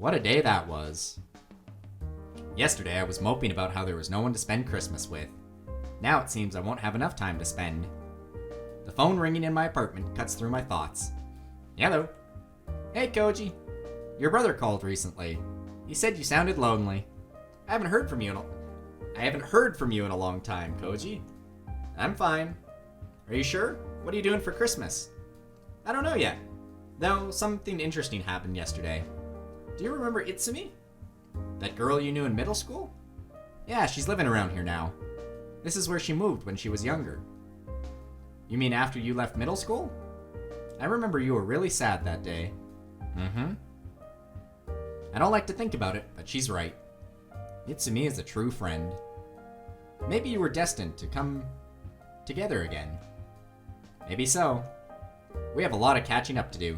What a day that was. Yesterday I was moping about how there was no one to spend Christmas with. Now it seems I won't have enough time to spend. The phone ringing in my apartment cuts through my thoughts. Hello. Hey Koji. Your brother called recently. He said you sounded lonely. I haven't heard from you in a long time, Koji. I'm fine. Are you sure? What are you doing for Christmas? I don't know yet. Though something interesting happened yesterday. Do you remember Itsumi? That girl you knew in middle school? Yeah, she's living around here now. This is where she moved when she was younger. You mean after you left middle school? I remember you were really sad that day. Mm-hmm. I don't like to think about it, but she's right. Itsumi is a true friend. Maybe you were destined to come together again. Maybe so. We have a lot of catching up to do.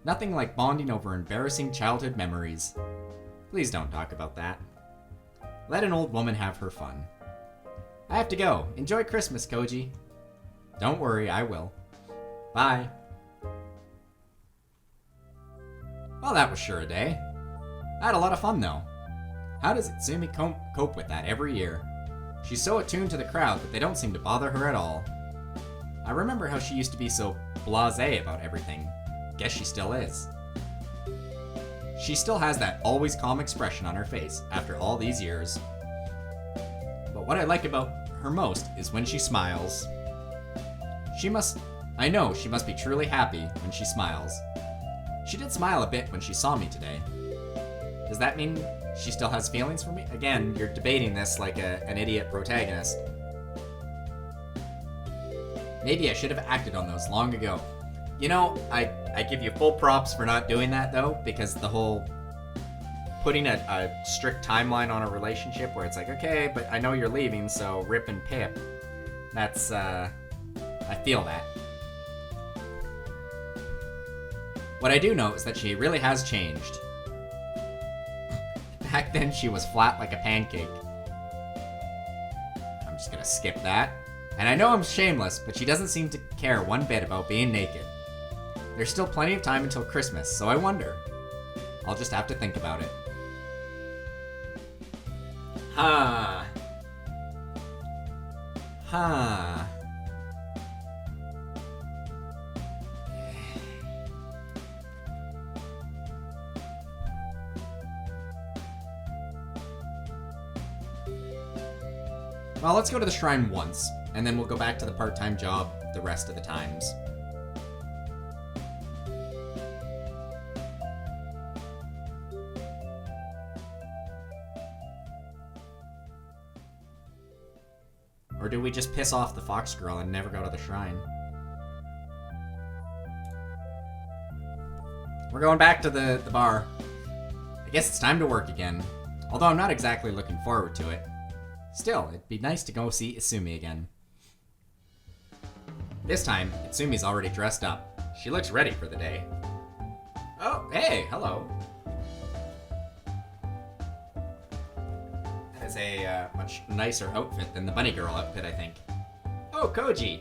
Nothing like bonding over embarrassing childhood memories. Please don't talk about that. Let an old woman have her fun. I have to go. Enjoy Christmas, Koji. Don't worry, I will. Bye. Well, that was sure a day. I had a lot of fun, though. How does Itsumi cope with that every year? She's so attuned to the crowd that they don't seem to bother her at all. I remember how she used to be so blasé about everything. Guess she still is. She still has that always calm expression on her face after all these years. But what I like about her most is when she smiles. I know she must be truly happy when she smiles. She did smile a bit when she saw me today. Does that mean she still has feelings for me? Again, you're debating this like an idiot protagonist. Maybe I should have acted on those long ago. You know, I give you full props for not doing that, though, because the whole putting a strict timeline on a relationship where it's like, okay, but I know you're leaving, so rip and pip. That's, I feel that. What I do know is that she really has changed. Back then, she was flat like a pancake. I'm just gonna skip that. And I know I'm shameless, but she doesn't seem to care one bit about being naked. There's still plenty of time until Christmas, so I wonder. I'll just have to think about it. Huh. Well, let's go to the shrine once, and then we'll go back to the part-time job the rest of the times. Or do we just piss off the fox girl and never go to the shrine? We're going back to the bar. I guess it's time to work again. Although I'm not exactly looking forward to it. Still, it'd be nice to go see Itsumi again. This time, Itsumi's already dressed up. She looks ready for the day. Oh, hey, hello. That is a much nicer outfit than the bunny girl outfit, I think. Oh, Koji!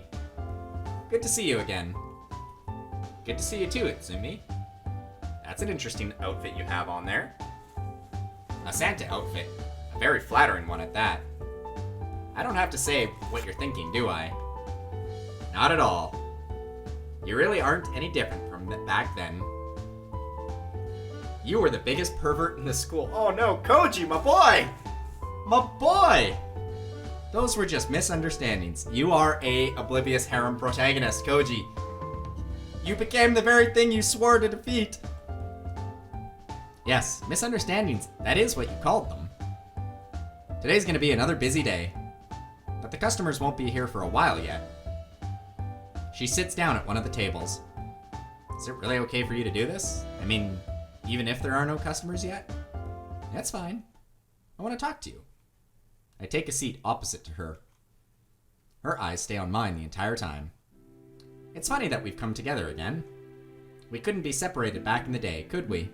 Good to see you again. Good to see you too, Itsumi. That's an interesting outfit you have on there. A Santa outfit. A very flattering one at that. I don't have to say what you're thinking, do I? Not at all. You really aren't any different from back then. You were the biggest pervert in the school. Oh no, Koji, my boy! My boy! Those were just misunderstandings. You are a oblivious harem protagonist, Koji. You became the very thing you swore to defeat. Yes, misunderstandings. That is what you called them. Today's gonna be another busy day. But the customers won't be here for a while yet. She sits down at one of the tables. Is it really okay for you to do this? I mean, even if there are no customers yet? That's fine. I want to talk to you. I take a seat opposite to her. Her eyes stay on mine the entire time. It's funny that we've come together again. We couldn't be separated back in the day, could we?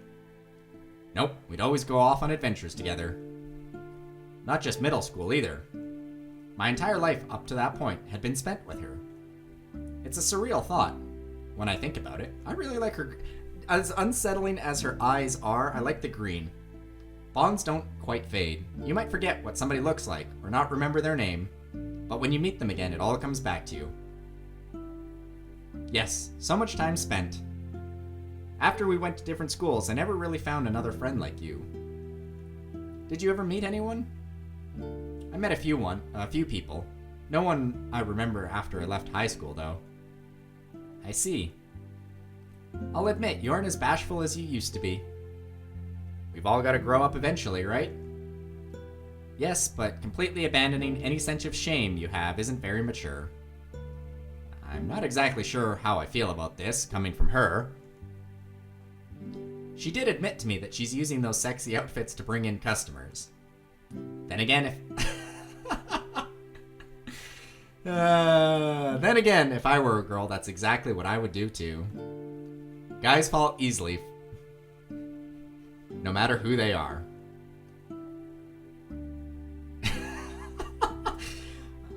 Nope, we'd always go off on adventures together. Not just middle school either. My entire life up to that point had been spent with her. It's a surreal thought. When I think about it, I really like her. As unsettling as her eyes are, I like the green. Bonds don't quite fade. You might forget what somebody looks like, or not remember their name, but when you meet them again, it all comes back to you. Yes, so much time spent. After we went to different schools, I never really found another friend like you. Did you ever meet anyone? I met a few people. No one I remember after I left high school, though. I see. I'll admit, you aren't as bashful as you used to be. We've all got to grow up eventually, right? Yes, but completely abandoning any sense of shame you have isn't very mature. I'm not exactly sure how I feel about this, coming from her. She did admit to me that she's using those sexy outfits to bring in customers. Then again, if I were a girl, that's exactly what I would do too. Guys fall easily, no matter who they are.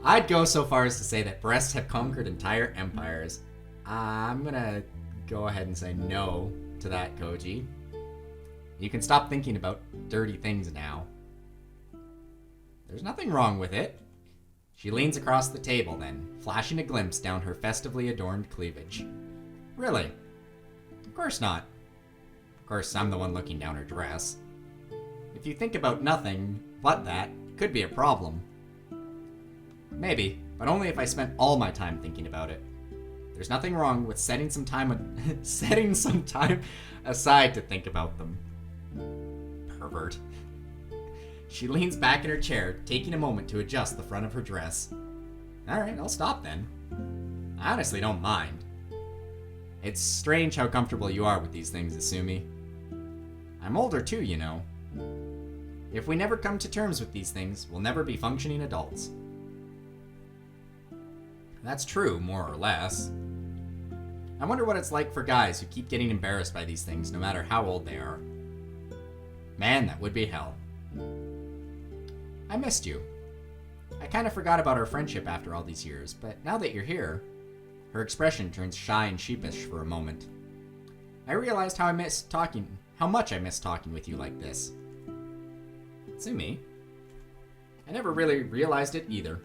I'd go so far as to say that breasts have conquered entire empires. I'm gonna go ahead and say no to that, Koji. You can stop thinking about dirty things now. There's nothing wrong with it. She leans across the table then, flashing a glimpse down her festively adorned cleavage. Really? Of course not. Of course, I'm the one looking down her dress. If you think about nothing but that, it could be a problem. Maybe, but only if I spent all my time thinking about it. There's nothing wrong with setting some time aside to think about them. Pervert. She leans back in her chair, taking a moment to adjust the front of her dress. Alright, I'll stop then. I honestly don't mind. It's strange how comfortable you are with these things, Itsumi. I'm older too, you know. If we never come to terms with these things, we'll never be functioning adults. That's true, more or less. I wonder what it's like for guys who keep getting embarrassed by these things no matter how old they are. Man, that would be hell. I missed you. I kind of forgot about our friendship after all these years, but now that you're here, her expression turns shy and sheepish for a moment. I realized how much I miss talking with you like this. Itsumi, I never really realized it either.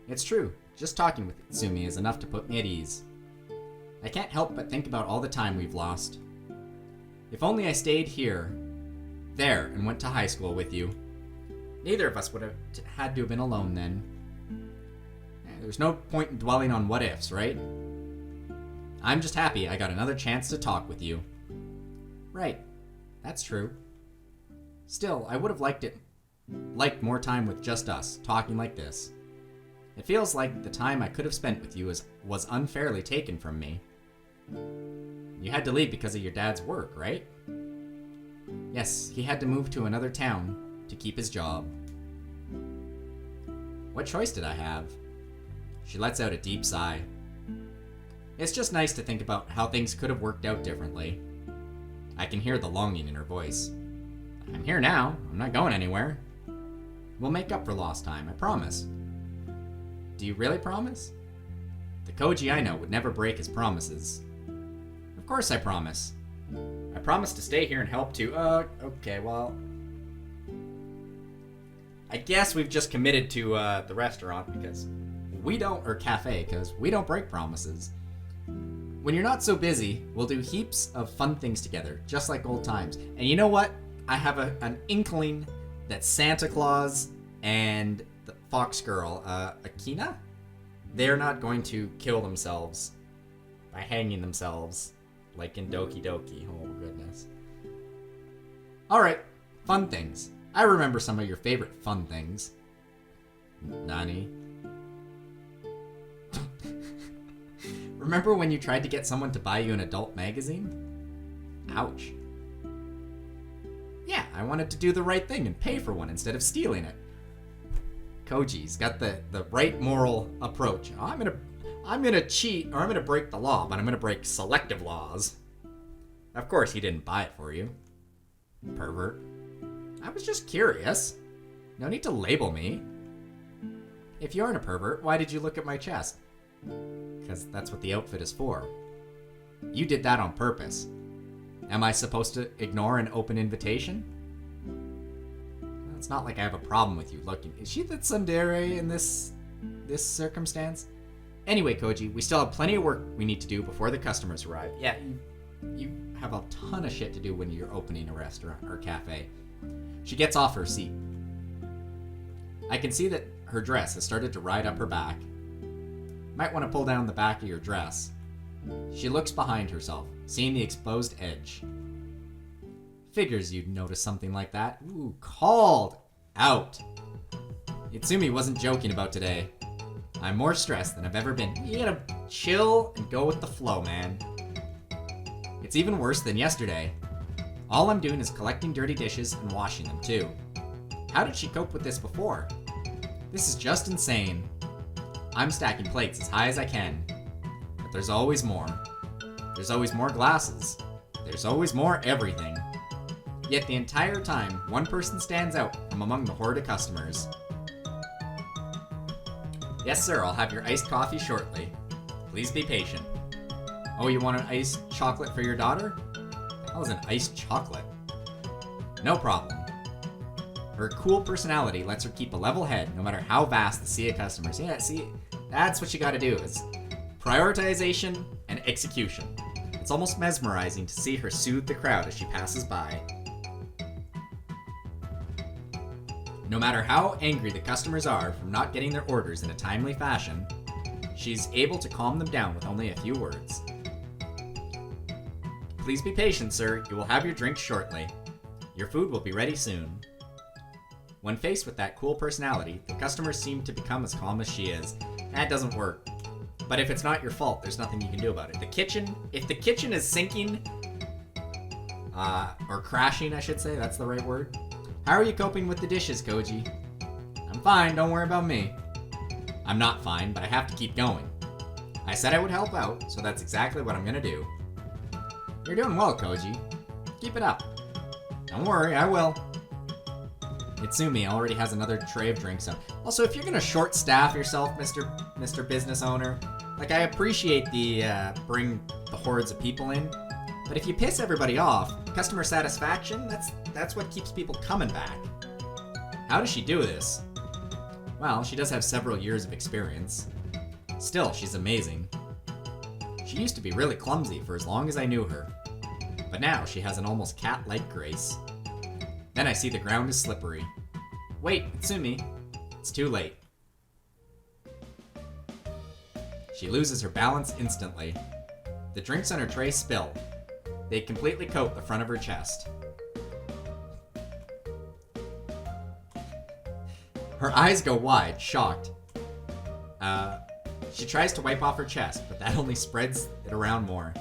It's true, just talking with Itsumi is enough to put me at ease. I can't help but think about all the time we've lost. If only I stayed there, and went to high school with you. Neither of us would have had to have been alone then. There's no point in dwelling on what ifs, right? I'm just happy I got another chance to talk with you. Right, that's true. Still, I would have liked more time with just us, talking like this. It feels like the time I could have spent with you was unfairly taken from me. You had to leave because of your dad's work, right? Yes, he had to move to another town to keep his job. What choice did I have? She lets out a deep sigh. It's just nice to think about how things could have worked out differently. I can hear the longing in her voice. I'm here now. I'm not going anywhere. We'll make up for lost time, I promise. Do you really promise? The Koji I know would never break his promises. Of course I promise. I promise to stay here and help too. Okay, well... I guess we've just committed to the restaurant because we don't, or cafe, because we don't break promises. When you're not so busy, we'll do heaps of fun things together, just like old times. And you know what? I have an inkling that Santa Claus and the Fox Girl, Akina, they're not going to kill themselves by hanging themselves like in Doki Doki. Oh, goodness. Alright, fun things. I remember some of your favorite fun things. Nani? Remember when you tried to get someone to buy you an adult magazine? Ouch. Yeah, I wanted to do the right thing and pay for one instead of stealing it. Koji's got the right moral approach. I'm gonna cheat, or I'm gonna break the law, but I'm gonna break selective laws. Of course he didn't buy it for you. Pervert. I was just curious. No need to label me. If you aren't a pervert, why did you look at my chest? Because that's what the outfit is for. You did that on purpose. Am I supposed to ignore an open invitation? It's not like I have a problem with you looking. Is she the tsundere in this circumstance? Anyway, Koji, we still have plenty of work we need to do before the customers arrive. Yeah, you have a ton of shit to do when you're opening a restaurant or cafe. She gets off her seat. I can see that her dress has started to ride up her back. Might want to pull down the back of your dress. She looks behind herself, seeing the exposed edge. Figures you'd notice something like that. Ooh, called out. Itsumi wasn't joking about today. I'm more stressed than I've ever been. You gotta chill and go with the flow, man. It's even worse than yesterday. All I'm doing is collecting dirty dishes and washing them too. How did she cope with this before? This is just insane. I'm stacking plates as high as I can. But there's always more. There's always more glasses. There's always more everything. Yet the entire time, one person stands out from among the horde of customers. Yes, sir, I'll have your iced coffee shortly. Please be patient. Oh, you want an iced chocolate for your daughter? That was an iced chocolate. No problem. Her cool personality lets her keep a level head no matter how vast the sea of customers. Yeah, see, that's what you gotta do, is prioritization and execution. It's almost mesmerizing to see her soothe the crowd as she passes by. No matter how angry the customers are from not getting their orders in a timely fashion, she's able to calm them down with only a few words. Please be patient, sir. You will have your drink shortly. Your food will be ready soon. When faced with that cool personality, the customers seem to become as calm as she is. That doesn't work. But if it's not your fault, there's nothing you can do about it. If the kitchen is sinking, or crashing, I should say, that's the right word. How are you coping with the dishes, Koji? I'm fine, don't worry about me. I'm not fine, but I have to keep going. I said I would help out, so that's exactly what I'm gonna do. You're doing well, Koji. Keep it up. Don't worry, I will. Itsumi already has another tray of drinks up. Also, if you're gonna short staff yourself, Mr. Business Owner, like, I appreciate the bring the hordes of people in, but if you piss everybody off, customer satisfaction, that's what keeps people coming back. How does she do this? Well, she does have several years of experience. Still, she's amazing. She used to be really clumsy for as long as I knew her, but now she has an almost cat-like grace. Then I see the ground is slippery. Wait, Itsumi. It's too late. She loses her balance instantly. The drinks on her tray spill. They completely coat the front of her chest. Her eyes go wide, shocked. She tries to wipe off her chest, but that only spreads it around more.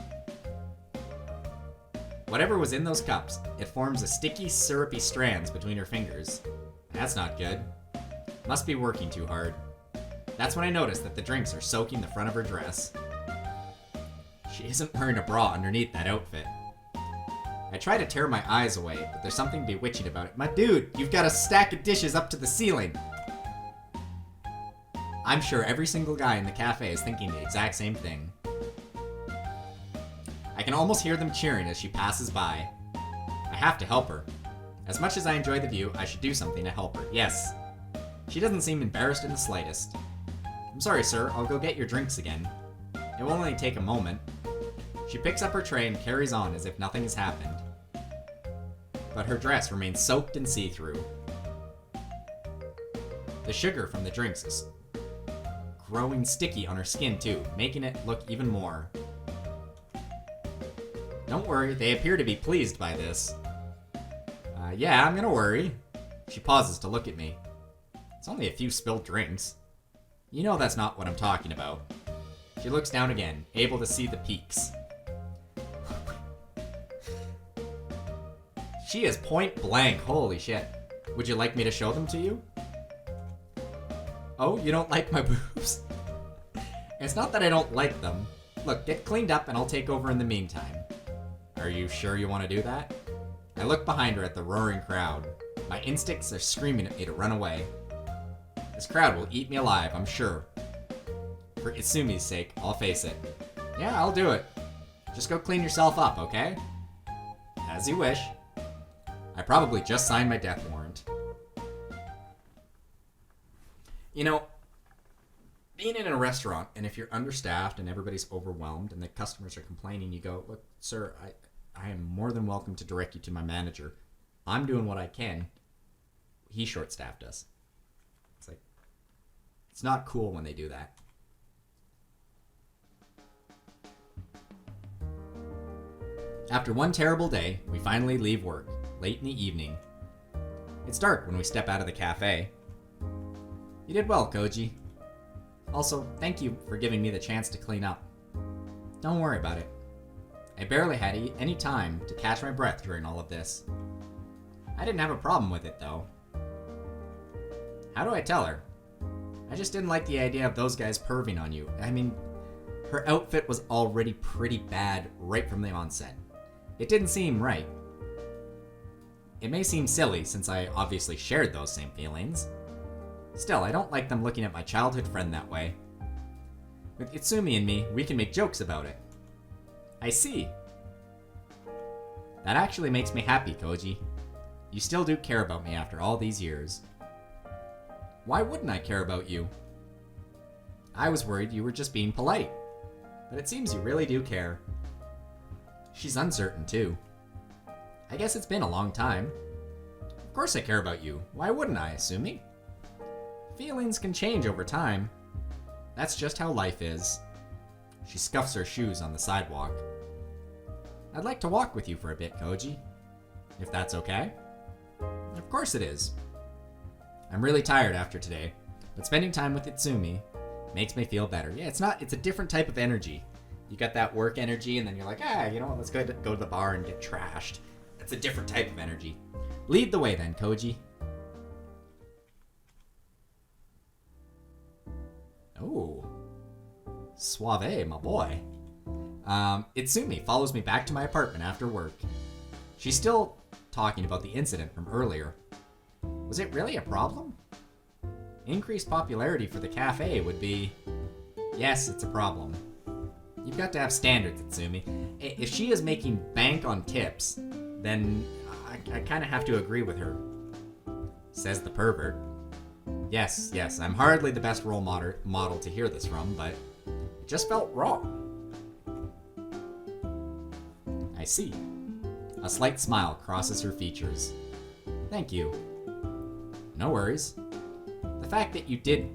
Whatever was in those cups, it forms a sticky, syrupy strands between her fingers. That's not good. Must be working too hard. That's when I notice that the drinks are soaking the front of her dress. She isn't wearing a bra underneath that outfit. I try to tear my eyes away, but there's something bewitching about it. My dude, you've got a stack of dishes up to the ceiling. I'm sure every single guy in the cafe is thinking the exact same thing. I can almost hear them cheering as she passes by. I have to help her. As much as I enjoy the view, I should do something to help her. Yes. She doesn't seem embarrassed in the slightest. I'm sorry, sir. I'll go get your drinks again. It will only take a moment. She picks up her tray and carries on as if nothing has happened. But her dress remains soaked and see-through. The sugar from the drinks is growing sticky on her skin too, making it look even more. Don't worry, they appear to be pleased by this. Yeah, I'm gonna worry. She pauses to look at me. It's only a few spilled drinks. You know that's not what I'm talking about. She looks down again, able to see the peaks. She is point blank, holy shit. Would you like me to show them to you? Oh, you don't like my boobs? It's not that I don't like them. Look, get cleaned up and I'll take over in the meantime. Are you sure you want to do that? I look behind her at the roaring crowd. My instincts are screaming at me to run away. This crowd will eat me alive, I'm sure. For Itsumi's sake, I'll face it. Yeah, I'll do it. Just go clean yourself up, okay? As you wish. I probably just signed my death warrant. You know, being in a restaurant, and if you're understaffed and everybody's overwhelmed and the customers are complaining, you go, look, sir, I am more than welcome to direct you to my manager. I'm doing what I can. He short-staffed us. It's like, it's not cool when they do that. After one terrible day, we finally leave work, late in the evening. It's dark when we step out of the cafe. You did well, Koji. Also, thank you for giving me the chance to clean up. Don't worry about it. I barely had any time to catch my breath during all of this. I didn't have a problem with it, though. How do I tell her? I just didn't like the idea of those guys perving on you. I mean, her outfit was already pretty bad right from the onset. It didn't seem right. It may seem silly since I obviously shared those same feelings. Still, I don't like them looking at my childhood friend that way. With Itsumi and me, we can make jokes about it. I see. That actually makes me happy, Koji. You still do care about me after all these years. Why wouldn't I care about you? I was worried you were just being polite. But it seems you really do care. She's uncertain, too. I guess it's been a long time. Of course I care about you. Why wouldn't I, Itsumi? Feelings can change over time. That's just how life is. She scuffs her shoes on the sidewalk. I'd like to walk with you for a bit, Koji. If that's okay? Of course it is. I'm really tired after today, but spending time with Itsumi makes me feel better. Yeah, it's a different type of energy. You got that work energy, and then you're like, you know what, let's go to the bar and get trashed. That's a different type of energy. Lead the way then, Koji. Oh. Suave, my boy. Itsumi follows me back to my apartment after work. She's still talking about the incident from earlier. Was it really a problem? Increased popularity for the cafe would be... Yes, it's a problem. You've got to have standards, Itsumi. If she is making bank on tips, then I kind of have to agree with her. Says the pervert. Yes, I'm hardly the best role model to hear this from, but it just felt wrong. I see. A slight smile crosses her features. Thank you. No worries. The fact that you did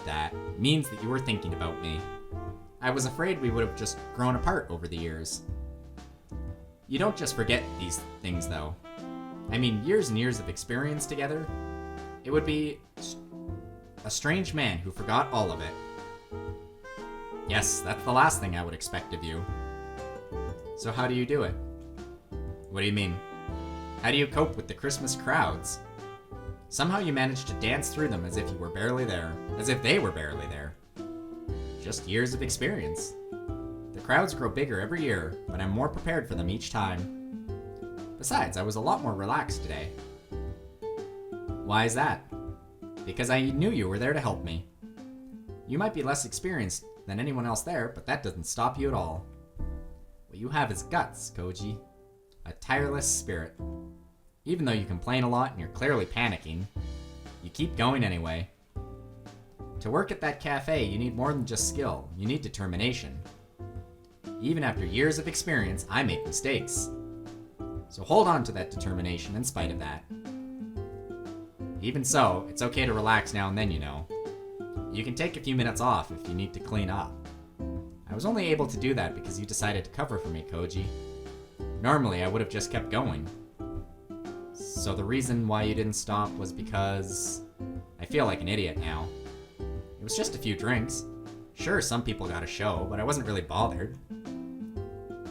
that means that you were thinking about me. I was afraid we would have just grown apart over the years. You don't just forget these things, though. I mean, years and years of experience together. It would be a strange man who forgot all of it. Yes, that's the last thing I would expect of you. So how do you do it? What do you mean? How do you cope with the Christmas crowds? Somehow you manage to dance through them as if you were barely there. As if they were barely there. Just years of experience. The crowds grow bigger every year, but I'm more prepared for them each time. Besides, I was a lot more relaxed today. Why is that? Because I knew you were there to help me. You might be less experienced than anyone else there, but that doesn't stop you at all. What you have is guts, Koji. A tireless spirit. Even though you complain a lot and you're clearly panicking, you keep going anyway. To work at that cafe, you need more than just skill. You need determination. Even after years of experience, I make mistakes. So hold on to that determination in spite of that. Even so, it's okay to relax now and then, you know. You can take a few minutes off if you need to clean up. I was only able to do that because you decided to cover for me, Koji. Normally, I would have just kept going. So the reason why you didn't stop was because... I feel like an idiot now. It was just a few drinks. Sure, some people got a show, but I wasn't really bothered.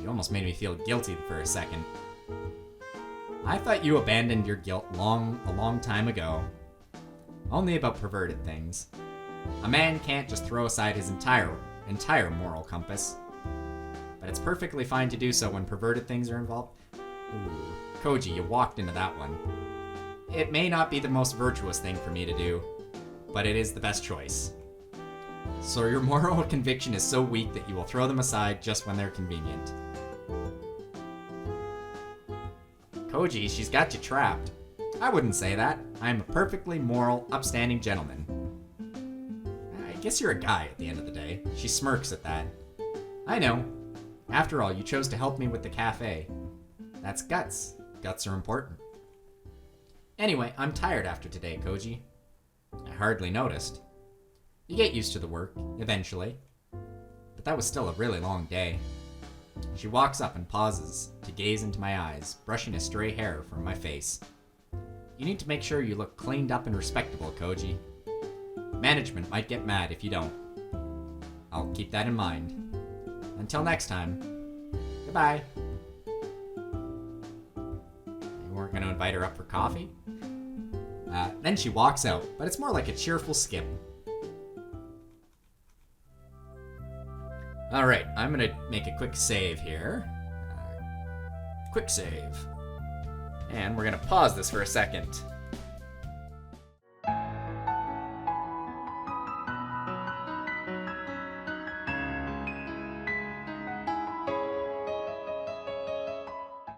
You almost made me feel guilty for a second. I thought you abandoned your guilt a long time ago. Only about perverted things. A man can't just throw aside his entire moral compass. But it's perfectly fine to do so when perverted things are involved. Ooh, Koji, you walked into that one. It may not be the most virtuous thing for me to do, but it is the best choice. So your moral conviction is so weak that you will throw them aside just when they're convenient. Koji, she's got you trapped. I wouldn't say that. I'm a perfectly moral, upstanding gentleman. I guess you're a guy at the end of the day. She smirks at that. I know. After all, you chose to help me with the cafe. That's guts. Guts are important. Anyway, I'm tired after today, Koji. I hardly noticed. You get used to the work, eventually. But that was still a really long day. She walks up and pauses to gaze into my eyes, brushing a stray hair from my face. You need to make sure you look cleaned up and respectable, Koji. Management might get mad if you don't. I'll keep that in mind. Until next time, goodbye. You weren't going to invite her up for coffee? Then she walks out, but it's more like a cheerful skip. Alright, I'm going to make a quick save here. Quick save. And we're going to pause this for a second.